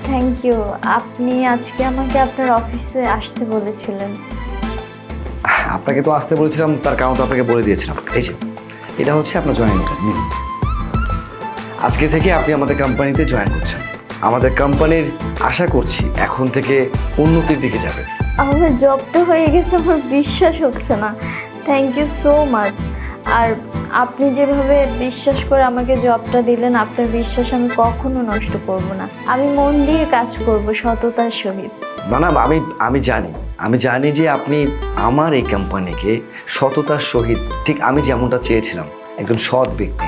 Thank you. আপনি আজকে আমাকে আপনার অফিসে আসতে বলেছিলেন। আপনাকে তো আসতে বলেছিলাম, তার কারণ তো আপনাকে বলে দিয়েছিলাম। এই যে এটা হচ্ছে আপনার জয়েন লেটার নিন। আজকে থেকে আপনি আমাদের কোম্পানিতে জয়েন করছেন। আমাদের কোম্পানির আশা করছি এখন থেকে উন্নতির দিকে যাবে। আমার জবটা হয়ে গেছে, আমার বিশ্বাস হচ্ছে না। Thank you so much. আর আপনি যেভাবে বিশ্বাস করে আমাকে জবটা দিলেন, আপনার বিশ্বাস আমি কখনো নষ্ট করব না। আমি মন দিয়ে কাজ করব সততার সহিত। না না, আমি জানি যে আপনি আমার এই কোম্পানিকে সততার সহিত, ঠিক আমি যেমনটা চেয়েছিলাম, একজন সৎ ব্যক্তি।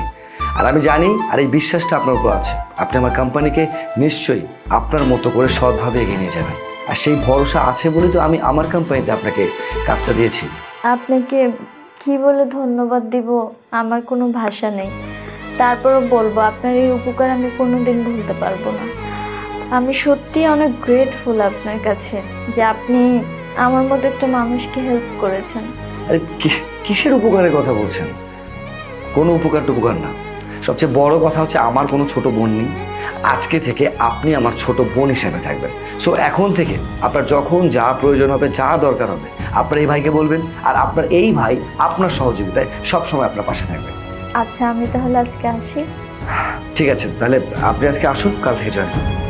আর আমি জানি, আর এই বিশ্বাসটা আপনার উপর আছে, আপনি আমার কোম্পানিকে নিশ্চয়ই আপনার মতো করে সৎভাবে এগিয়ে নিয়ে যাবেন। আর সেই ভরসা আছে বলেই তো আমি আমার কোম্পানিতে আপনাকে কাজটা দিয়েছি। আপনাকে কি বলে ধন্যবাদ দিব আমার কোনো ভাষা নেই। তারপরও বলবো, আপনার এই উপকার আমি কোনোদিন ভুলতে পারবো না। আমি সত্যি অনেক গ্রেটফুল আপনার কাছে যে আপনি আমার মতো একটা মানুষকে হেল্প করেছেন। আরে কিসের উপকারের কথা বলছেন? কোনো উপকার টুপকার না। সবচেয়ে বড় কথা হচ্ছে আমার কোনো ছোট বোন নেই। আজকে থেকে আপনি আমার ছোট বোন হিসেবে থাকবেন। সো এখন থেকে আপনার যখন যা প্রয়োজন হবে, যা দরকার হবে, আপনার এই ভাইকে বলবেন। আর আপনার এই ভাই আপনার সহযোগিতায় সবসময় আপনার পাশে থাকবে। আচ্ছা, আমি তাহলে আজকে আসি। ঠিক আছে, তাহলে আপনি আজকে আসুন, কাল থেকে জয়েন করুন।